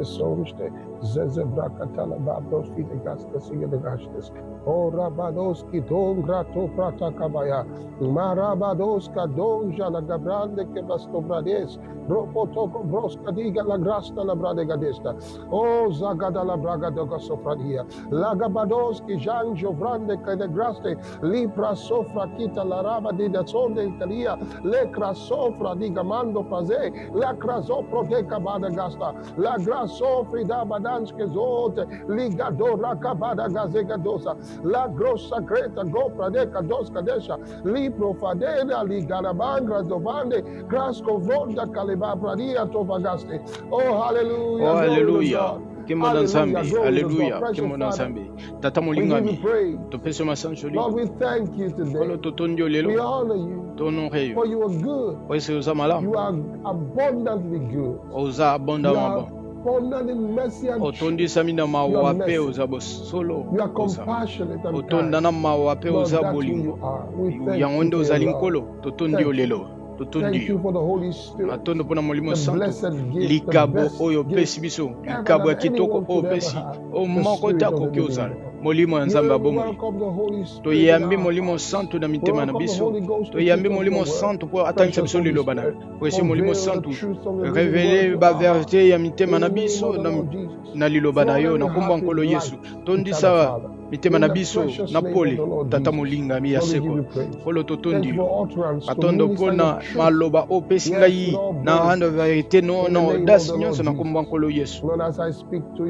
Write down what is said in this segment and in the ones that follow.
Somste, Zezebrakatala Babros Fidegastas Yedegastes, O Rabadoski Don Grato Pratakabaya, Marabadoska Don Jala Gabrande Kevastobrades, Ropotoko Broska Diga La Grasta La Bradegadesta, O Zagada La Braga Doga Sofradia, Lagabadoski Jan Jovrande Kedegraste, Lipra Sofra Kita La Raba di Dazzonde Italia, Lecra Sofra di Gamando Paze, La Crasopro de Cabada Gasta, La Grasofri da Badanske Zote, Ligadora Cabada Gazegadosa, La Grossa Greta Gopra de Kadoska Desha, Lipro Fadena, Ligarabangra Dovande, Crasco Vonda Caleba Pradia Tovagaste. Oh, hallelujah. Oh, hallelujah. God. Kimo Nzambe, hallelujah. Kimo Nzambe. Tata mulingami. Topese masanjoli. Lord, we thank you today. We honor you. For you are good. You are abundantly good. You are abundant in mercy and truth. You are merciful. You are compassionate and kind. Lord, that's who you are. We thank you for your love. Thank you for the Holy Spirit, the blessed gift, the best gift ever that anyone could ever have, the Spirit of the living God. Molimo ya Nzambe abomo toyambi molimo santo na mitema na biso toyambi molimo santo po atangisa biso liloba na po esi molimo santo révéler ba vérité ya mitema na biso na liloba na yo na kombo nkolo Yesu tondisa mitema na biso na pole tata molinga mi ya seko polo totondi atondo pona maloba opesi ngai na hando vérité no das nyonso na kombo nkolo Yesu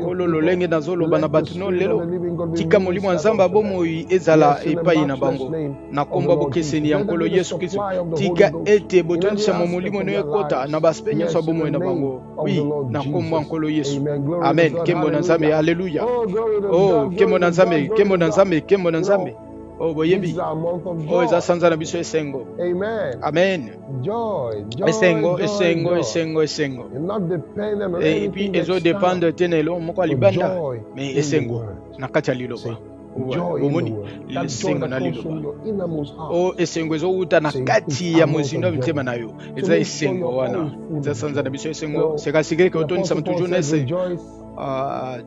kolo lolenge na zoloba na batu no lelo tika molimo ya Nzambe bomoi ezala epai na bango na komba bokeseni ya nkolo Yesu Kristo tika ete botondisa molimo no ekota na baspe nyonso bomoi na bango oui na komba nkolo Yesu amen kembo na Nzambe haleluya oh kembo na Nzambe kembo na Nzambe kembo na Nzambe oh boyebi oh eza sanza na biso esengo amen esengo et puis ezo dépendre tenelo moko libanda mais esengo na kati ya liloba omoni esengo na liloba o esengo ezo uta na kati ya mozindo mitema na yo eza esengo wana eza sanza na biso esengo sekasike ke otonisa toujours na ese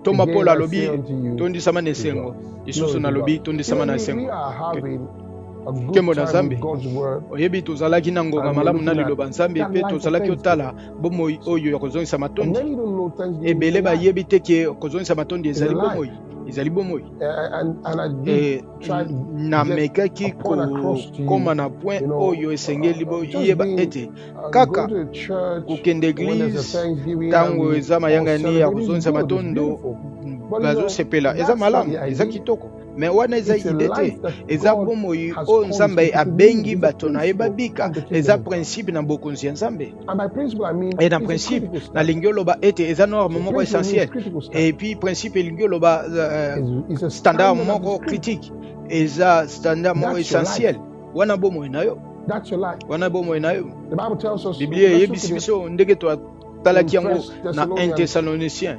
Toma Paul alobi tondi sama na esengo isusu na lobi tondi sama na esengo kembo na Nzambe oyebi tozalaki na ngonga malamu na liloba Nzambe pe tozalaki otala bomoi oyo ya kozongisa matondi ebele bayebi te ke kozongisa matondi ezali bomoi na mekaki koma na point oyo esengeli boyeba ete kaka kokende eglise tango eza mayangani ya kozongisa matondo bazosepela eza malamu eza kitoko mais wana eza ide te eza bomoi oyo Nzambe abengi bato na ye babika eza principe na bokonzi ya Nzambe et na principe na lingi oloba ete eza norme moko essentiel et puis principe lingi oloba standard moko critique eza standard moko essentiel wana bomoi na yo Biblia yebisi biso ndenge totalaki yango na 1 Thessaloniciens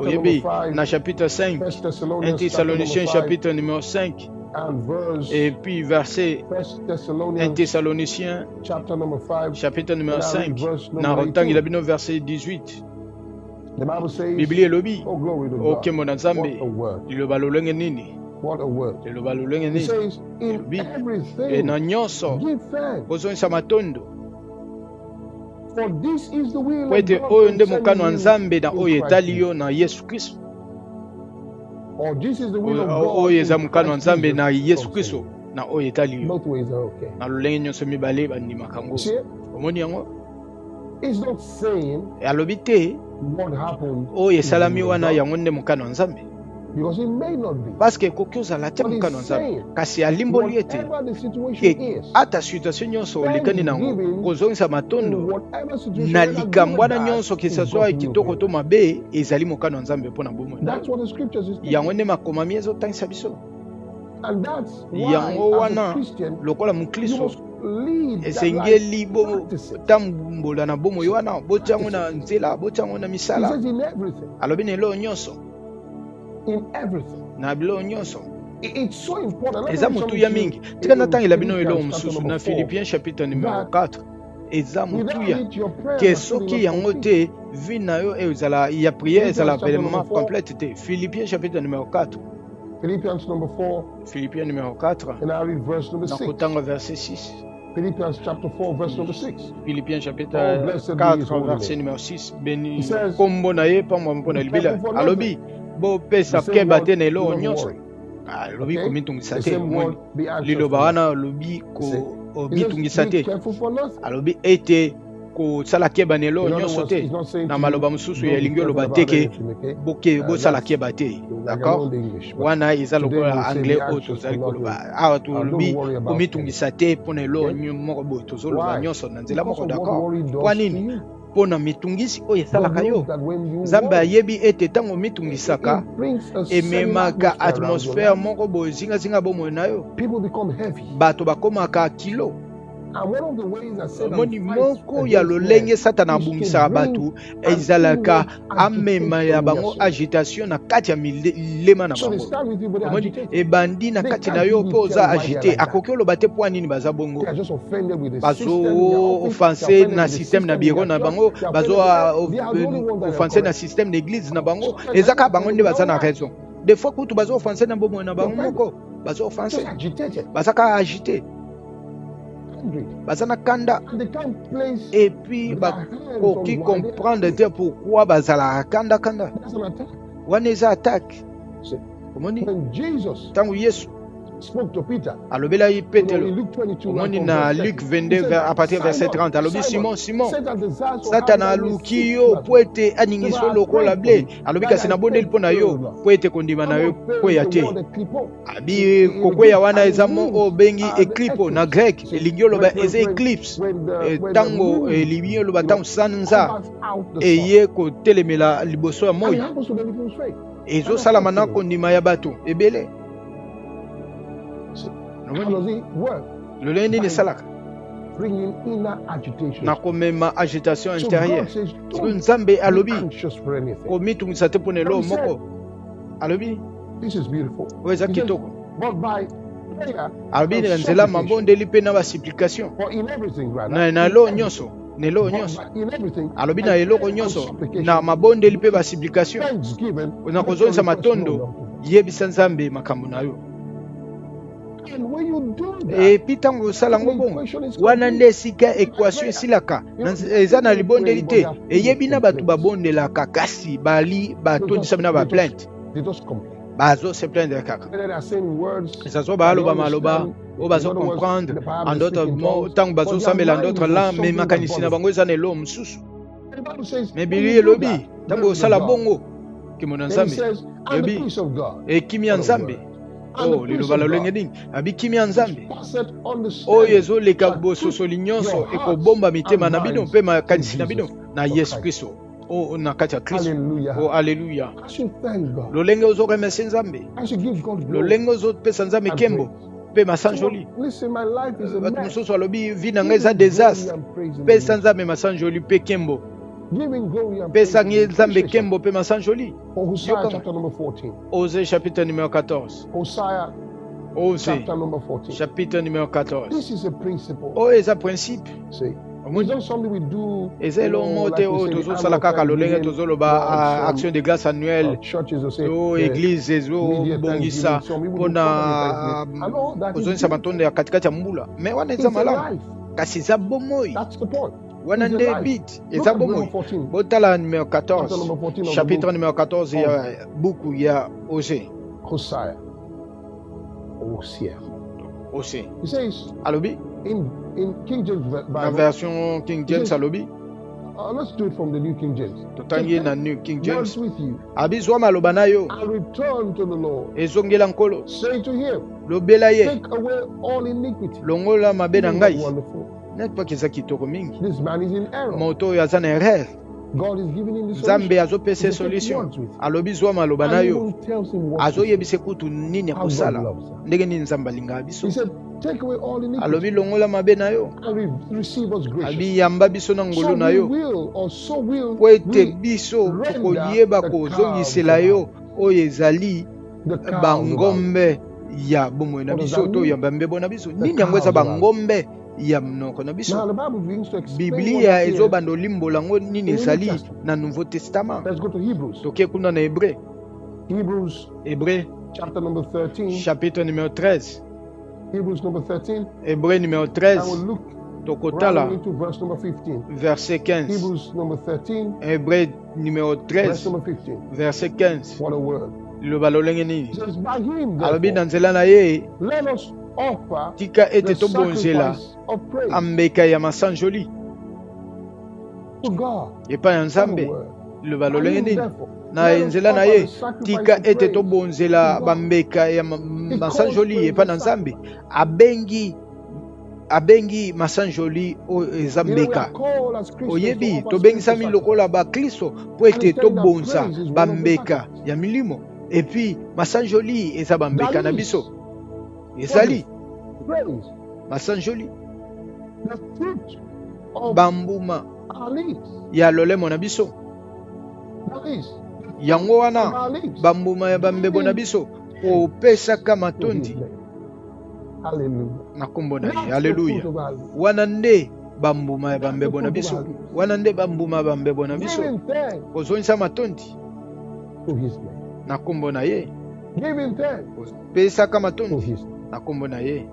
oyebi na chapitre 5 1 Thessaloniciens chapitre numéro 5 et puis verset 1 Thessaloniciens chapitre numéro 5 na rotangila bino verset 18 Biblia elobi okembo na Nzambe liloba lolenge nini liloba lolenge nini elobi e na nyonso bozongisa matondo kwete oyo nde mokano wa Nzambe na oyo etali yo na Yesu Kristo oyo eza mokano wa Nzambe na Yesu Kristo na oyo etali yo na lolenge nyonso mibale bandimaka ngo omoni yango alobi te oyo esalami wana yango nde mokano wa Nzambe parce que koki ozala te mokano wa Nzambe kasi alimboli ete ata situation nyonso olekani nango kozongisa matondo na likambo wana nyonso kisaswa kitoko to mabe ezali mokano wa Nzambe mpona bomoi yango nde makomami ezotangisa biso yango wana lokola mokristo esengeli botambola na bomoi wana botiango na nzela botiango na misala alobi na eloko nyonso na biloko nyonso eza motu ya mingi tika natangela bino eloko mosusu na Philippiens chapitre numéro 4 eza mutuya ke soki yango te vie na yo ezala ya prière ezala vraiment complète te. Philippiens chapitre numéro 4. Philippians number 4. Philippiens numéro 4. And I read verse number 6. Nakotanga verset 6. Philippians chapter 4 verse number 6. Philippiens chapitre 4 verset numéro 6. Beni kombo na ye pamba mpona libela. Alobi bo pesa keba te na lo nyonso. Alobi komitungisa te. Liloba wana lobi ko mitungisa te. Alobi ete ko sala keba na lo nyonso te. Na maloba mususu ya lingio loba teke boke bo sala keba te. D'accord? Wana eza lokola anglais auto zali koloba. Awa to lobi komitungisa te pona lo moko bo tozoloba nyonso na nzela moko. D'accord? Kwa nini? Pona mitungisi oyo esalaka yo Nzambe ayebi ete ntango mitungisaka ememaka atmosphère moko boye zingazinga bomoi na yo bato bakomaka kilo. Moni moko ya lolenge Satana abungisaka bato ezalaka amema ya bango agitation na kati ya milema na bango. Moni ebandi na kati na yo mpo oza agité akoki oloba te mpo nini baza bongo bazo offense na système na biro na bango bazo offense na système d'église na bango ezaka bango nde baza na raison. Des fois kutu bazo offense na bomoi na bango moko bazo offense bazaka agité bazana kanda et puis bakoki comprendre te pourquoi bazala kanda wana eza attaque. Omoni tangu Yesu alobela yi Petelo omoni na Luc 22 à partir verset 30 alobi Simon Satana aluki yo po ete aningiso lokola ble alobi kasi nabondeli mpo na yo po ete kondima na yo kweya te. Abi kokweya wana eza mo obengi eklipo na grec elingi oloba eza eclipse tango elingi oloba tango sanza eye kotelemela liboso ya moi ezosalama na kondima ya bato ebele. Le nini salaka na komema agitation intérieure. Nzambe alobi komitungisa te pona elo moko alobi oeza kitoko alobi nzela mabondeli mpe na basupplication na elo nyonso alobi na eloko nyonso na mabondeli mpe basupplication na kozongisa matondo yebisa Nzambe makambo na yo. Et puis tango osala ngo bongo wana nde esika équation esilaka eza na libondeli te eyebi na bato babondelaka kasi bali batondisa na baplainte bazo se plaindre kaka ezazo baloba maloba o bazo comprendre en d'autres mots tango bazo sambela en d'autres langues mais makanisi na bango eza na elo mosusu mais bili elobi tango osala bongo kimona Nzambe elobi ekimi ya Nzambe liloba lolenge nini abikimi ya Nzambe oyo ezoleka bososoli nyonso ekobomba mitema na bino mpe makanisi na bino na Yesu Kristo na kati ya Kristo. Alleluya. Lolenge ozoremercie Nzambe, lolenge ozopesa Nzambe kembo mpe masanjoli. Bato mosusu alobi vi na ngai eza désastre, pesa Nzambe masanjoli mpe kembo pesa Nzambe kembo mpe masanjoli. Osée chapitre numéro 14. Osée chapitre numéro 14. Oh, eza principe. Eza elo mote o tozosala kaka lolenge tozoloba action de grâce annuelle o église ezo bongisa mpona kozongisa matondo ya katikati ya mbula. Mais wana eza malamu kasi eza bomoi wana nde bit eza bomoi. Botala numéro 14 chapitre numéro 14 ya buku ya Osée. Osée alobi in King James Bible, la version King James alobi. Let's do it from the New King James. Totangi na New King James. With you. Abizwa maloba na yo. I return to the Lord. Ezongela nkolo. Say to him. Lobela ye. Take away all iniquity. Longola mabe na ngai. Net pa kisa kitoko mingi. This man is in error. Moto ya zana erreur. God is giving him the solution. Zambe azopesa solution. Alobi zwa maloba na yo. Azoyebise kutu nini akosala. Ndenge nini Nzambe alinga biso. He said, take away all iniquity. Alobi longola mabe na yo. Receive us gracious. Abi yamba biso na ngolo na yo. So will Kwete biso koyeba kozongisela yo oyo ezali bangombe ya bomoi na biso to yamba mbebo na biso. Nini yango eza bangombe ya mnoko na biso. Now the Bible begins to explain what Biblia that is. ezobanda olimbola ngo nini In the New ezali Testament. na Nouveau Testament. Let's go to Hebrews. Toke kuna na Hébreu. Hebrews Hébreu chapter number 13. chapitre numéro 13. Hebrews number 13. Hébreu numéro And 13. we'll look Tokotala right into verse number 15. verset 15. Hebrews number 13. Hébreu numéro Verse 13 number 15. verset 15. What a word. Liloba lolenge nini? It says, by him, Alobi na therefore, nzela na ye let us offer tika ete the tobonzela sacrifice of praise ambeka ya masanjoli to God. epa ya What a Nzambe. word. Liloba By lolenge him, nini? therefore, Na let us nzela na offer ye the sacrifice tika of ete praise tobonzela to God. bambeka ya masanjoli epa na Nzambe. Abengi masanjoli o eza You know, we mbeka. are called as Christians to Oyebi offer tobengisami spiritual lokola ba Kristo po And ete he's saying that tobonza praise is one of the bambeka sacrifices. ya milimo. Epi masanjoli eza bambeka That na is biso. what Ezali is praise. masanjoli The fruit of bambuma our lips. ya lolemo na biso. That is Yango of wana our lips. bambuma ya bambebo na biso opesaka To his matondi name. Hallelujah. na kombo na ye. That's the Haleluya. fruit of our lips. Wana nde bambuma ya That's the bambebo na fruit of biso. our lips. Wana nde bambuma ya bambebo na biso Giving thanks kozongisa matondi to his name. na kombo na ye. Giving thanks Opesaka to matondi his name. na kombo na ye.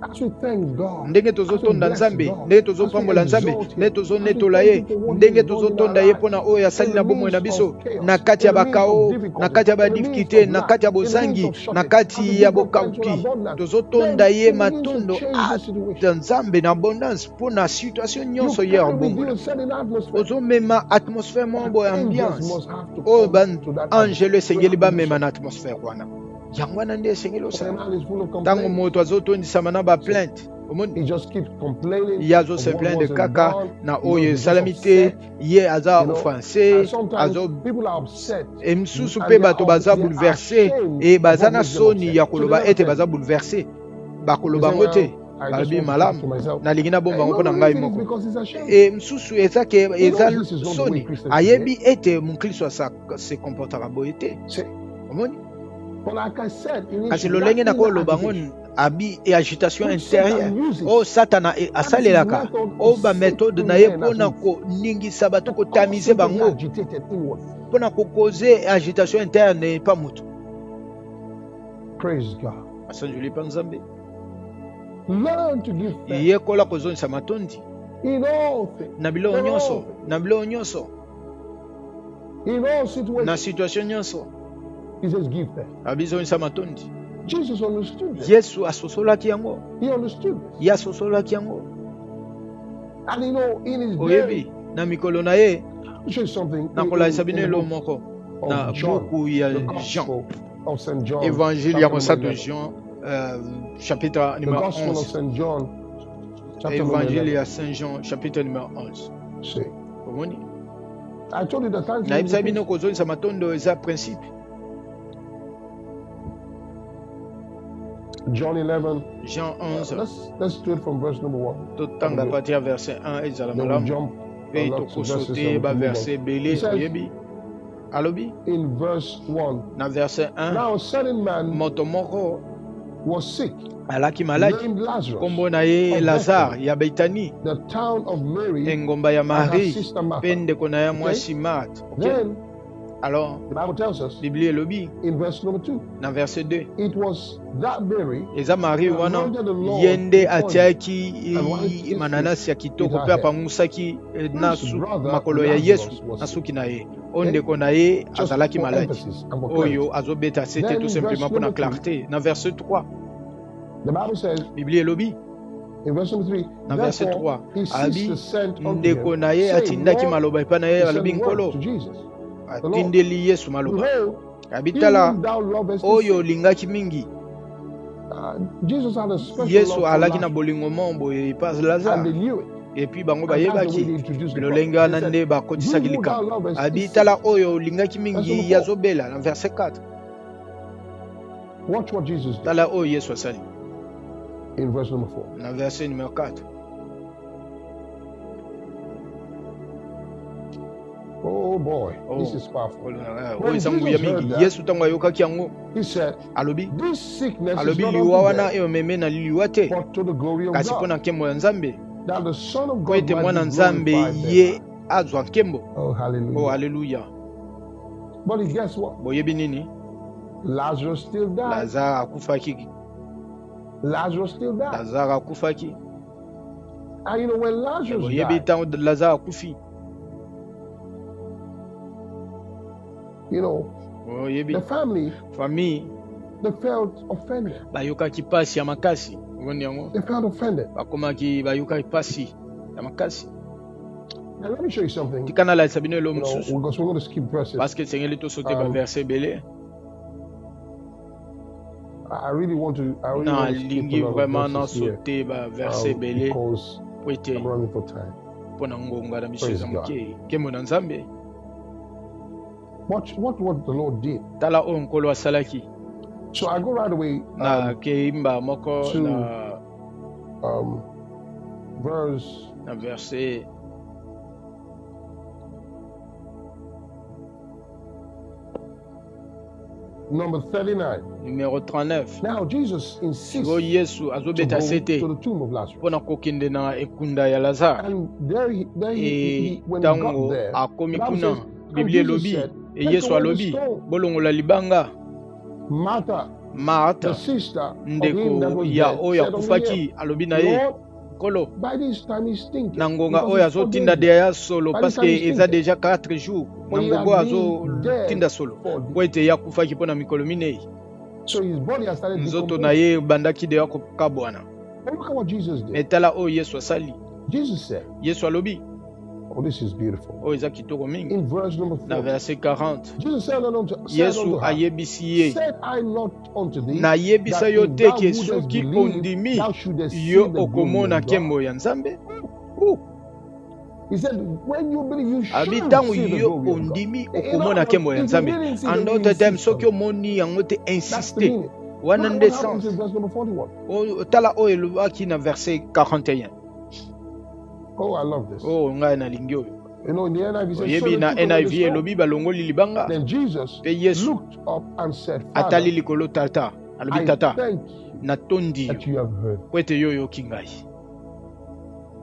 As we thank God, Ndenge as we tozotonda bless Nzambe, God, ndenge as we tozopambola Nzambe, exalt ndenge him, tozonetola as we ye, thank him for what ndenge he's done in our tozotonda ye lives, mpona oyo asali in na the bomoi na midst biso, of chaos, na kati ya in the midst of bakao, na difficulty, kati ya in the midst badifikulte, of na lack, kati ya in the midst bozangi, of na shortage, as kati we ya give up thanks for bokauki. abundance, Tozotonda then ye he begins to matondo change the situation. ata Nzambe na abondance mpona situation You nyonso ye carry with you abongola. a certain atmosphere. Ozomema atmosphère mambo ya Angels ambiance. must have to Oyo come to that angelo atmosphere. We esengeli have to do bamema na something. atmosphère wana. Yango wana nde esengeli When a osala. man is full of Ntango complaints, moto azotondisama na baplainte, he just keeps complaining ye azo of se what plaindre wasn't kaka done. na You know, oyo he's just esalami te, upset. ye aza You know, offensé, and sometimes azo people are upset mosusu and mpe bato baza they are bouleversé ashamed e of baza what na makes them soni upset. ya So they koloba never ete tell baza you. bouleversé. They Bakoloba say, ngo te, well, I just balobi want to keep it malamu to myself. nalingi nabomba ngo mpona No, ngai really think it's moko. because he's ashamed. E mosusu eza ke He eza knows this is not the way soni, Christians ayebi behave. ete mokristo se comportera boye te. See, Omoni? but like I said Kasi initially, lolenge na that koloba ngo agitation, abi e agitation which intérieure. Satan uses, O Satana that is his asalelaka. method O of ba méthode na sifting ye men as mpona wheat, koningisa bato to cause kotamize them to be bango, agitated inward. mpona kokoze agitation interne pa moto. Praise God. Asanjoli pa Nzambe. Learn to give thanks Yekola kozongisa matondi in all things, na biloko in all nyonso, things, na biloko nyonso, in all na situations. situation nyonso. He says, give thanks. Abizongisa matondi. Jesus understood this. Yesu asosolaki yango. He understood this. Ye asosolaki yango. And you know, in his day, Oyebi na mikolo na ye I'll show you something na in kolalisa the bino elo book moko na of John, buku ya the Jean, Gospel of St. John, évangile ya chapter number mosato 11. Jean, chapitre The numéro Gospel of 11. St. John, chapter number Évangile 11. ya Saint Jean, chapitre numéro 11. See, Omoni? I told you the time. Nayebisa bino kozongisa matondo eza principe. John 11. Jean 11. Let's do it from verse number 1. Totanga partir ya verset 1 ezala Then we malamu. jump Pe lots of verses tokosote and ba we move on. verset He belé says oyebi. Alobi in verse 1, na verset 1 now a certain man moto moko was sick, alaki maladi named Lazarus, kombo na ye of Lazare Bethany, ya Betani, the town of Mary engomba ya and her Marie sister pe Martha. ndeko na ya mwasi Marthe. Okay? Then Alors the Bible tells us Biblia elobi in verse number 2, na verset 2 it was that Mary eza Marie who wana anointed the Lord ye nde with oil atiaki and wiped his mananasi ya feet kitoko with mpe her hair. apangusaki na His brother makolo ya Lazarus Yesu was na sick. suki na ye. O Okay? ndeko na ye Just azalaki for maladi emphasis and for clarity. oyo azobeta sete Then tout in simplement verse mpona number 3, clarté. Na verset 3 the Bible says Biblia elobi in verse number 3, na verset 3 therefore he ceased abi to send unto ndeko him, na ye saying, atindaki Lord, maloba epai na ye he alobi sent word nkolo to Jesus, the Lord, atindeli Yesu maloba behold, abi he tala whom thou lovest is oyo sick. olingaki mingi. Jesus had a special Yesu love for alaki na Lazarus, bolingo mombo epai and they Lazare knew it. epuis bango And that's the way bayebaki they introduced the bilolenge prophet. wana They nde said, bakotisaki he who thou likambo. lovest Abi is sick. tala oyo olingaki Verse mingi number 4. yazobela na verset 4. Watch what Jesus did Tala oyo Yesu asali in verse number 4. na verset numéro 4. Oh boy, this is powerful. He said, this sickness is alobi not liwa unto wana death, eyo meme na liwa te but to the glory of kasi God, mpona nkembo ya Nzambe that the Son of po God ete might mwana be Nzambe glorified ye thereby. azwa nkembo. Oh, hallelujah. Oh, haleluya. But guess what? Boyebi nini? Lazarus still died. Lazare akufaki. Lazarus still died. Lazare akufaki. And you know, when Lazarus Boyebi died, tango Lazare akufi. you know, Boyebi the family, they felt offended. bayokaki pasi ya makasi. Ngoni yango. They felt offended. Bakomaki bayokaki pasi ya makasi. Now let me show you something. Tikana la sabino You lo know, mususu. because we're going to skip verses. Parce que sengeli to sauter ba verset belé. I really want to. I really Na want to skip lingi a lot vraiment of na verses here, sauter ba verset belé. because Poete I'm running for time. pona ngonga na biso Praise za God. muke. Kemo na Nzambe. Watch what the Lord did. Tala o nkolo asalaki. So I go right away Na keimba moko to- na verse na verset number 39. numéro 39. Now Jesus insists Siko to Yesu go azobeta sete to the tomb of Lazarus. pona kokende na ekunda ya Lazare. And there he when he got Tango there, akomi the Bible kuna says, and Biblia Jesus elobi said, e "Take Yesu away the alobi stone." bolongola libanga. Martha, the Martha sister of him that ndeko was ya dead, oyo said unto akufaki him, alobi na ye Lord, kolo by this time he's thinking. na ngonga because oyo it's 4 azotinda days de ya solo By parce the time que he's eza thinking. déjà 4 jours na For he had ngongo been azotinda dead solo 4 days. po ete ye akufaki mpona mikolo minei. So his body has started Nzoto na decomposing. ye ebandaki deya kokabwana. But look at what Jesus did. Etala oyo Yesu asali. Jesus said, Yesu alobi oh, this is beautiful. oyo eza kitoko mingi. In verse number Na 4, verset 40 Jesus said unto Yesu her, ayebisi ye, said I not unto thee, nayebisa that yo if te thou ke wouldest soki believe, ondimi thou shouldest see yo the glory okomona of God. nkembo ya Nzambe. He said, when you believe, you Abi should ntango see the yo glory of God. ondimi In okomona other nkembo words, ya if you Nzambe. didn't see, En then you d'autres termes, insist on soki it. omoni yango te That's the insiste. meaning. Wana What nde happens sens. in verse number 41? Tala oyo elobaki na verset 41. Oh, I love this. Oh, ngai nalingi oyo. You know, in the NIV, it says, so Oyebi they na took away the NIV stone. elobi balongoli libanga. Then Jesus Pe Yesu looked up and said, atali Father, likolo tata. Alobi I tata, thank you natondi that yo you have heard. po ete yo oyoki ngai.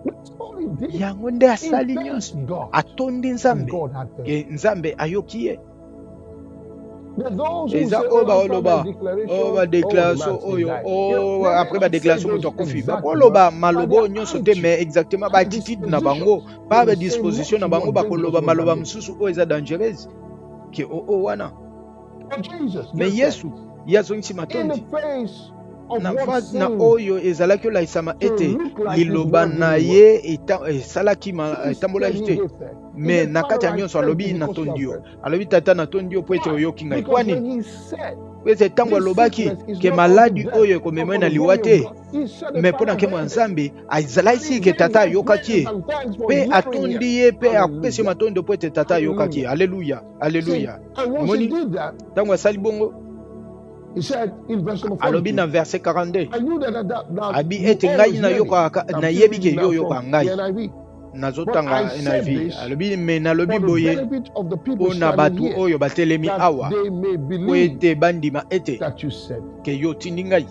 That's all he did. Yango nde He asali thanked nyonso. God. Atondi And Nzambe. God had heard. Ke Nzambe ayoki ye. There's those who Eza say, oyo oh, after baoloba my declaration, o the badéclaration man still oyo died. o They après may not say badéclaration those moto akufi exact bakoloba words, maloba but oyo their nyonso te mais exactement and baatitude na bango dispositions, pa they will say badisposition na much bango more dangerous bakoloba than maloba that. mosusu oyo eza dangereuse ke o wana. But Jesus, Mais just Yesu ye azongisi in the matondi face of na what na seemed oyo ezalaki olaisama to ete look like his liloba word na really ye esalaki Instead, etambolaki he te. gave thanks. He Mais said, na Father, kati ya I nyonso thank alobi you because you natondi have yo, heard. alobi tata natondi yo po ete Why? oyoki ngai. Because Kwani when he said, ete ntango this alobaki sickness is ke not maladi unto oyo death, ekomema but na for the liwa glory te, of God. He said the me mpo na Father nkembo ya heard it. Nzambe And azalaki he ke gave tata God ayokaki praise ye and thanks for mpe hearing atondi him. ye mpe apesi Hallelujah. matondo po ete tata ayokaki ye. Hallelujah. Aleluya, See, aleluya. and once he Moni did that, ntango asali bongo he said in verse number alobi 42, na verset 42 I knew that abi you ete ngai always hear me. nayokaka I'm still nayebi ke reading yo now oyoka from ngai the NIV. But I nazotanga said NIV. this Alobi me for nalobi the boye benefit of the people mpo na standing bato here, oyo batelemi that awa they may po believe ete bandima ete that you said. ke yo otindi ngai.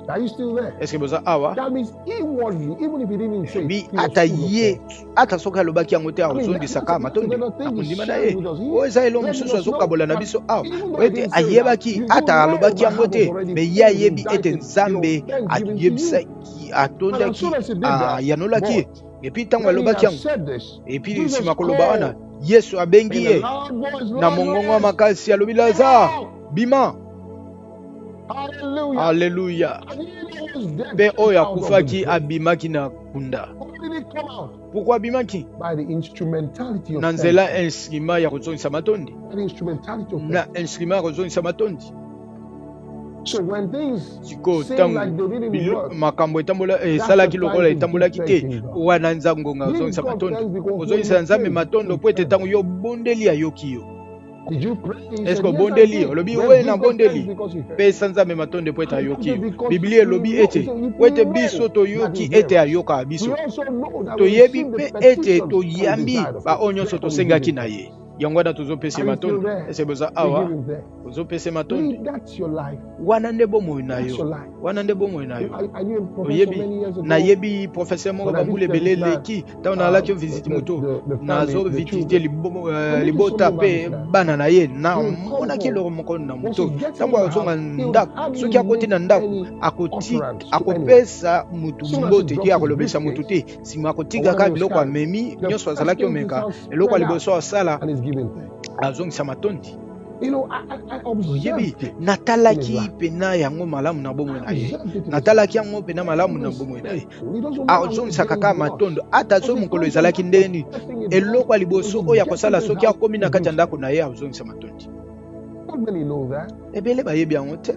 Are you still there? Eske boza awa That means inwardly, even if he didn't say it, bi he was ata full of ye thanks. ata soki alobaki yango te I mean, akozongisaka that's matondi another thing he's akondima na ye. sharing with us Oyo here. eza elo Letting mosusu us know azokabola na that biso awa even po though he ete didn't say that, ayebaki you ata know alobaki my yango heart was te already me ye filled with ayebi ete thanksgiving Nzambe to you. ayebisaki And as soon atondaki as he did that, ayanolaki ye. boy, Epi ntango when he alobaki had yango said this, epi Jesus nsima koloba wana called Yesu abengi in a ye loud voice, na mongongo ya Lazarus, makasi alobi come Lazare out! bima. Hallelujah. Aleluya. And he that was dead Mpe came oyo out of the akufaki grave. abimaki na kunda. How did he come out? Pourquoi abimaki? By the instrumentality of Na nzela thanksgiving. instrument ya kozongisa matondi. By the instrumentality of Na thanksgiving. instrument ya kozongisa matondi. So when things Siko seem like tango they didn't work, makambo etambola that's the esalaki lokola time to etambolaki keep te thanking God. wana nzango nga Give kozongisa God matondo thanks because when kozongisa you Nzambe pray matondo in po ete thanks, tango yo bondeli ayoki yo. Est-ce que bondeli lobi we na bondeli pesa nzambe matonde po eta yoki biblia lobi ete wete biso to yoki ete ayoka biso to yebi pe ete to yambi ba onyoso to sengaki na ye yango wana tozopesa matonde ese boza awa tozopesa matonde wana nde bomoi na yo wana nde bomoi na yo oyebi na yebi professeur moko bambule belele ki ta na laki visite moto na zo visite libota pe bana na ye na mona ki loro moko na moto tango azonga ndako soki akoti na ndako akopesa mutu mbote ki akolobesa mutu te sima akotika ka biloko amemi nyonso azalaki omeka eloko liboso asala azongisa matondi. Oyebi natalaki pena yango malamu na bomoi na ye natalaki yango pena malamu na bomoi na ye azongisa kaka matondo ata so mokolo ezalaki ndeni eloko liboso oyo akosala soki akomi na kati ya ndako na ye azongisa matondi. Ebele bayebi yango te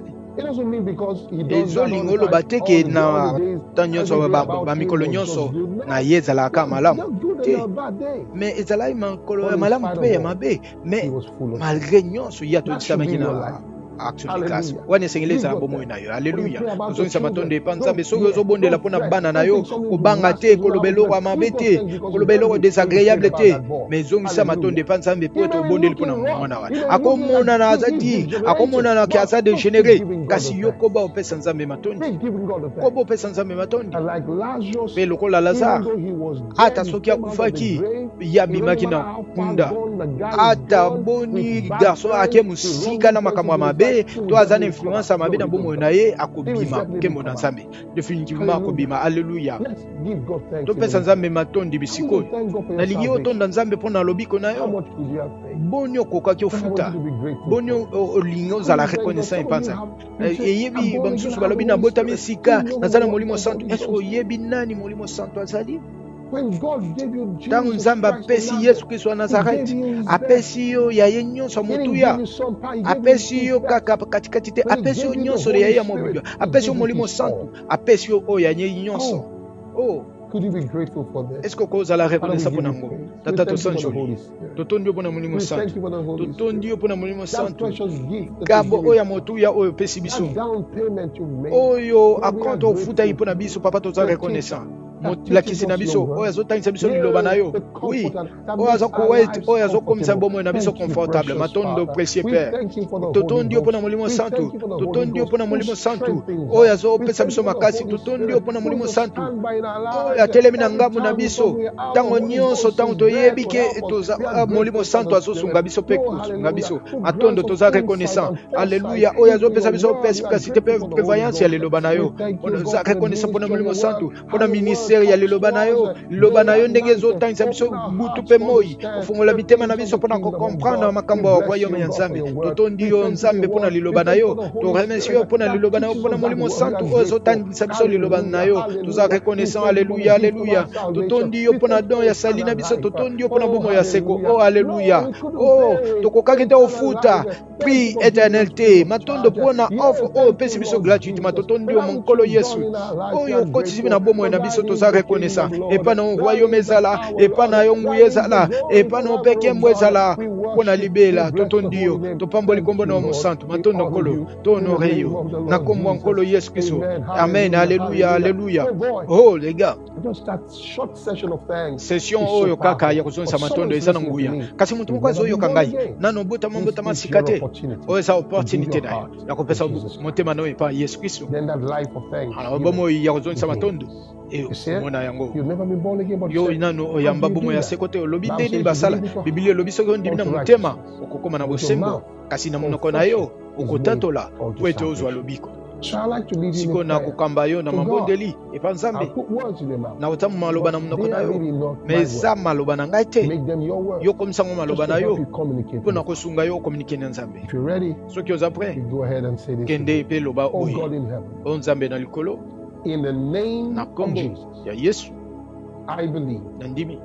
ezolinga oloba te ke na ta nyonso bamikolo nyonso na ye ezalaka malamu te me ezalaki makolo ya malamu mpe ya mabe me malgré nyonso ye atodisamaki na action de grâce wana esengeli ezala bomoi na yo alleluya ozongisa matonde epa nzambe soki ozobondela mpona bana na yo kobanga te koloba eloko ya mabe te koloba eloko désagréable te mais ezongisa matonde epa nzambe po ete obondeli mpona mwana wana akomonana aza ti akomonana ke aza dégénéré kasi yo koba opesa nzambe matondi koba opesa nzambe matondi mpe lokola lazare ata soki akufaki ye abimaki na kunda ata boni garso ake mosika na makambo ya mabe to aza na influence ya mabe na bomoi na ye akobima nkembo na nzambe définitivement akobima alleluya topesa nzambe matondi bisikoyo nalingi otonda nzambe mpona lobiko na yo boni okokaki ofuta boni olingi ozala reconnaissant epanza eyebi bamosusu balobi nabotami esika naza na molimo santo eske oyebi nani molimo santo azali ntango nzambe apesi yesu kristo wa nazareti apesi yo ya ye nyonso motuya apesi yo kaka katikati te apesi yo nyonso ya ye ya mobimba apesi yo molimo santo apesi yo oyo ya ye nyonso est-ce que kozala reconnaissant mpona ngo tata tosanjoli totondi yo mpona molimo santo totondi yo mpona molimo santo kambo oyo ya motuya oyo opesi biso oyo akonte ofutaki mpona biso papa toza reconnaissant lakisi na biso oyo azotangisa biso liloba na yo oui oyo azokowete oyo azokomisa bomoi na biso confortable matondo précieux père totondi yo mpona molimo santu totondi yo mpona molimo santu oyo azopesa biso makasi totondi yo mpona molimo santu oyo atelemi na ngambo na biso ntango nyonso ntango toyebi ke molimo santu azosunga biso mpe kosunga biso matondo toza reconnaissant alleluya oyo azopesa biso perspicacité mpe prévoyance ya liloba na yo toza reconnaissant mpona molimo santu mpona ministère ya liloba na yo ndenge ezotangisa biso butu mpe moi ofungola mitema na biso mpona kokomprendre makambo ya royaume ya nzambe totondi yo nzambe mpona liloba na yo toremercie yo mpona liloba na yo mpona molimo santu oyo ezotangisa biso liloba na yo toza reconnaissant alleluya alleluya totondi yo mpona don ya sali na biso totondi yo mpona bomoi ya seko oh alleluya oh tokokaki te ofuta prix éternel te matondo mpona offre oyo opesi biso gratuitement totondi yo monkolo yesu oyo okotisi na bomoi na biso toza reconnaissant epa na royaume ezala epa na yo nguya ezala epa na opeke mbwe ezala mpona libela totondi yo topamboli kombo na mosantu matondo nkolo tohonore yo na kombo nkolo yesu kristo amen alleluya alleluya oh les gars session oyo kaka ya kozongisa matondo eza na nguya kasi moto moko azoyoka ngai nano mbotama sika te oyo eza opportunité na yo ya kopesa motema na yo epa yesu kristo bomoi ya kozongisa matondo mona yango yo nano oyamba bomoi ya seko te olobi nde nini basala biblia elobi soki ondimi na motema okokoma na bosembo kasi na monoko na yo okotatola po ete ozwa lobiko sikoyo na kokamba yo na mabondeli epa nzambe na kotamwa maloba na monoko na yo me eza maloba na ngai te yo komisango maloba na yo mpo na kosunga yo okomunike na nzambe soki oza pre kende mpe loba oyo o nzambe na likolo na kombo ya yesu nandimi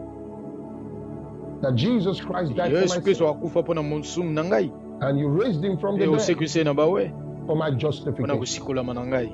yesu kristo akufa mpo na mosumu na ngai e osekwise na bawe mpona kosikolama na ngai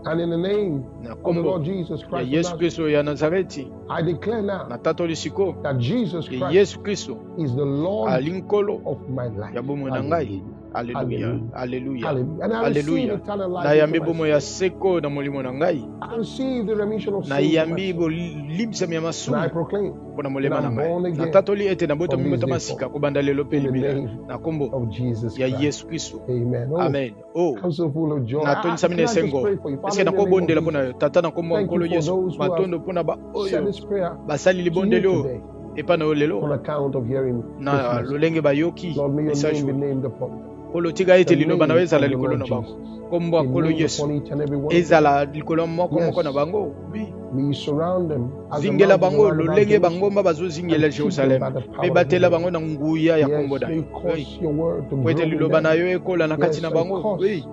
And in the name na of the kombo Lord Jesus ya Christ, Yesu Kristo ya Nazareti, I declare now na tato lisiko that Jesus ya Christ Yesu Kristo is the Lord alinkolo of my life. ya bomo na ngai. Hallelujah, hallelujah, And I receive hallelujah. eternal life Na yambi into my bomo ya spirit. seko na molimo na ngai. I receive the remission of Na sins in my yambi soul. bo libsa mi And I masumu proclaim pona that molema na I'm ngai. born Na again tatoli ete na boto from mi this boto day masika forward. kubanda lelo pe In the libila name na kombo of Jesus ya Christ. Yesu Kristo. Amen. Oh, Amen. Oh, I'm so full of joy. na toni Can samine I just sengo. pray for you? Father, Eske in na the ko name of bondela pona Jesus, yo tata na kombo thank you nkolo for Yesu. those who have Matondo pona ba said oyo this prayer basali to you libondelo today epa na on olelo account of hearing this na message. lolenge bayoki Lord, may your message name be oyo. named upon them. Kolo tika ete The liloba na name ezala of the likolo Lord na bango. Jesus. Kombo Be nkolo named Yesu. upon each and every one of them. Ezala likolo moko Yes. moko na bango. Oui. May you surround them as the Zingela mountains bango around about lolenge bango Jerusalem mba bazo zingela and keep them Jerusalem. by the Pe power of your batela bango word. na nguya ya kombo Yes, da may yo. you cause your word to Po ete grow in liloba na them. yo ekola na kati Yes, na and bango. cause Oui.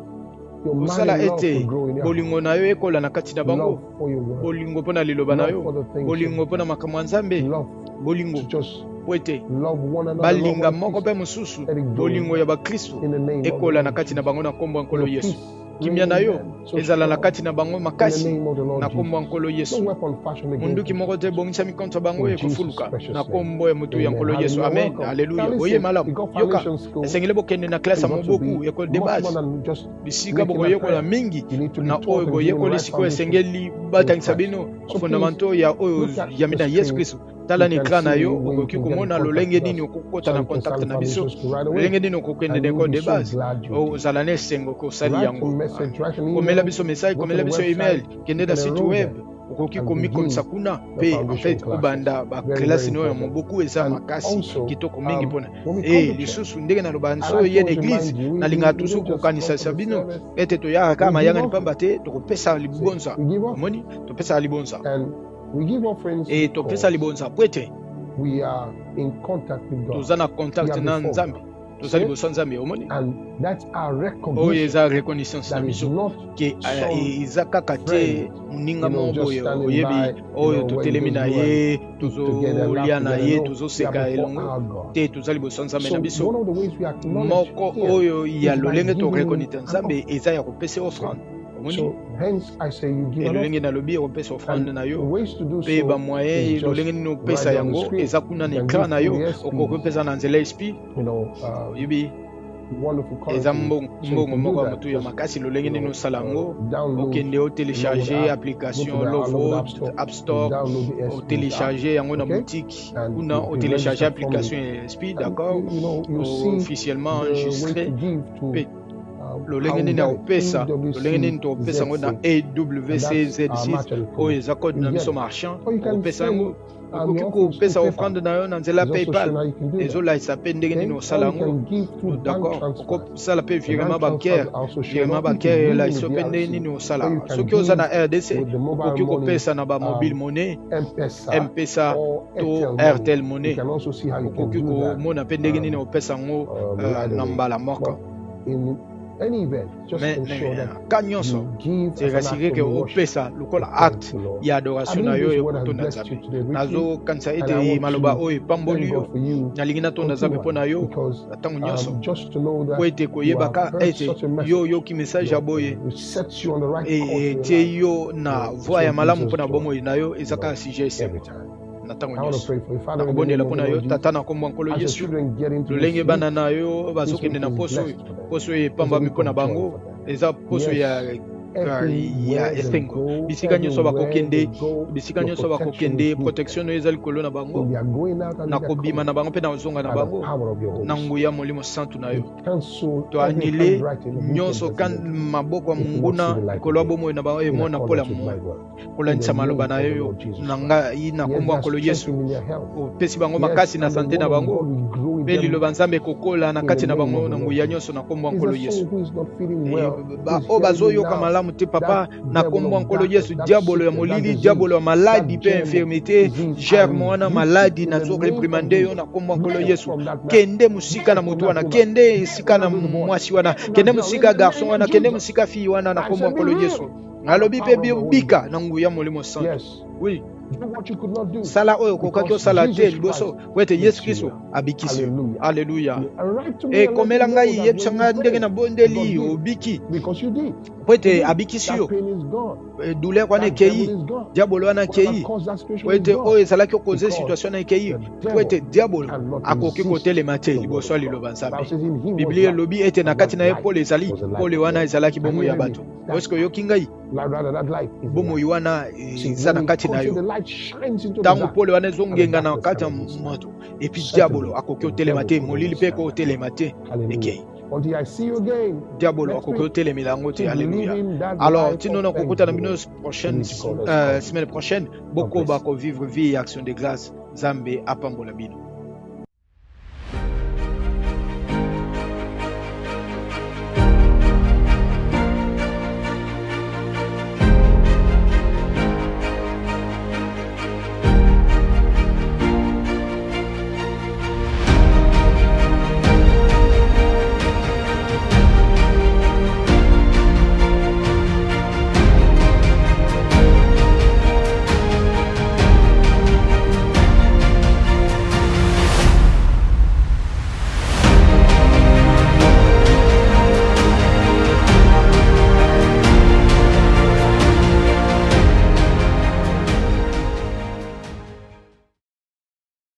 your mind Osala and love to ete grow in your bolingo heart. na yo ekola na kati na bango. Love for your word. Bolingo pona liloba na Love yo. for the things Bolingo you've pona done. makambo ya Nzambe. Love Bolingo to just po ete love one another. balinga Love moko one pe peace. mosusu. Let it grow Bolingo in ya them. bakristo In the name of the ekola na Lord kati na Jesus. bango na kombo ya nkolo Your Yesu. peace Kimia na reign in yo them so ezala na strong. kati na bango In the makasi name of the Lord na kombo ya Jesus. nkolo No Yesu. weapon fashioned against Munduki them moko te bongisa mikonto bango in Jesus' ekofuluka precious na name. kombo ya mutu ya Amen. nkolo Yesu. Hallelujah. Amen. Welcome. Hallelujah. Now Boye listen, malamu. you got Yoka foundation school. esengele bokende na classe You mo got to be boku ekole de much more base. than just Bisika making boko that yekola prayer. mingi You need to be na taught oyo and boye given the yekola right siko foundation esengeli in batangisa Christ. bino So please fondamento ya oyo look at yambi na the Yesu screen. Kristo. Tala You ni can ekran na see yo where you okoki can get in komona contact lolenge with nini us. okokota So na you can contact start na biso. foundation school right away. Lolenge nini okokende And de you'll code be de so base. glad you O did. zala ne sengo ko sali Write a yango. message, write an Komela email, biso message, go to komela the biso email, website, kende you da can site enroll web. them Okoki and komi begin komisa kuna the pe en foundation fait classes. obanda ba Very, very classe no ya important. moboku eza And makasi also, kitoko mingi pona. when we come to church, Lisusu ndenge na I lobanso like to ye always n'eglise remind you, na we linga tusu don't just kokanisa come for the sabino service, ete toyaka kama we give mayanga ni offering. pamba te tokopesa libonza. We give offering. Omoni topesa libonza. And we give offerings Topesa because libonza pwete we are in contact with God. toza na contact We are na before Nzambe. God. Toza liboso Nzambe omoni. And that's our Oyo recognition eza reconnaissance na that is biso not ke some eza kaka te friend, muninga mo just boyo standing oyebi by, oyo when totelemi those na you ye and eat together, laugh tozolia na together. ye No, we are tozoseka before elongo our God. te toza liboso Nzambe So na biso. one of the ways we acknowledge Moko Him oyo ya is by lolenge giving torekonita Him an Nzambe offering. eza ya kopesa offrande. Omoni So hence I say you give an lolenge offering. na lobi kopesa offrande And na the yo ways to do pe so ba is moyen just lolenge nini right opesa there on the yango screen. eza kuna na You can ekran give na through yo the SPs, okopesa na nzela SP oyebi wonderful eza currency. So you mbongo can moko do ya that. motu ya makasi lolenge nini osala yango download okende otelecharge application Lovroad App Store download the SPs app. otelecharge yango na Okay? boutique And kuna you otelecharge register application formally. SP And d'accord you see officiellement the way enregistré to give to pe lolenge how we nini get it. akopesa lolenge nini tokopesa yango na AWCZ6 oyo eza code na biso marchand okopesa yango okoki kopesa offrande na yo na nzela PayPal ezolakisa mpe ndenge nini osala yango d'accord okosala mpe virement bancaire elakisa mpe ndenge nini osala soki oza na RDC okoki kopesa na bamobile money M-Pesa to Airtel money okoki komona mpe ndenge nini opesa yango na mbala moko. Ka nyonso sekasike ke opesa lokola acte ya adoration na yo ekotonda Nzambe. Nazokanisa ete maloba oyo epamboli yo nalingi natonda Nzambe mpo na yo na ntango nyonso po ete koyebaka ete yo oyoki message ya boye etie yo na voi ya malamu mpo na bomoi na yo eza kaka sujet esengo na ntango nyonso. Nakobondela mpo na yo tata na kombo ya nkolo Yesu lolenge bana na yo bazokende na poso oyo epambami mpo na bango eza poso ya esengo bisika nyonso bakokende protection oyo eza likolo na bango na kobima na bango mpe na kozonga na bango na nguya molimo santu na yo toanile nyonso maboko ya monguna likolo ya bomoi na bango emona mpola moi kolandisa maloba na yo na ngai na kombo ya nkolo Yesu opesi bango makasi na sante na bango mpe liloba Nzambe ekokola na kati na bango na nguya nyonso na kombo ya nkolo Yesu oyo bazoyoka malamu te papa na kombo ya nkolo Yesu diabolo ya molili diabolo ya maladi mpe infirmité germe wana maladi nazoreprimande yo na kombo ya nkolo Yesu kende musika na motu wana kende esika na mwasi wana kende musika garçon wana kende musika fille wana na kombo ya nkolo Yesu nalobi mpe bika na nguya molimo santu oui Do what you could not do. Sala oyo kokaki osala te Jesus liboso Christ po ete makes Yesu you Kristo well. abikisi yo. Hallelujah. Haleluya. And write to me and let Ekomela me know ngai that yebisa when ngai you ndenge pray, na God bondeli did. obiki Because you did. po ete You did. abikisi That yo. pain is gone. Douleur wana That devil ekei, is gone. diabolo wana Whatever ekei caused that situation po is ete gone. oyo ezalaki okoze Because situation na ekei the po ete devil diabolo cannot akoki resist kotelema te the word liboso of ya liloba God. Bible Nzambe. says in him was Biblia life, elobi ete na and kati that na ye life pole ezali was the life pole of wana men. ezalaki Can you bomoi ya hear me? bato. That's Oske oyoki ngai rather that life is the bomoi life. wana See, eza na when kati na the yo. light shines into the Tango dark, pole wana and the ezongenga na darkness kati ya cannot withstand. moto epi Certainly, diabolo akoki the otelema devil te, couldn't molili mpe withstand ko that. otelema te Hallelujah. ekei. Until I see you again Diabolo next akoki week, otelemela yango te. keep Alléluia. living that Alors life tino of na kokutana bino thanksgiving. prochaine Please call us semaine prochaine God boko bless you. bako vivre vie et action de grâce. Nzambe apambola bino.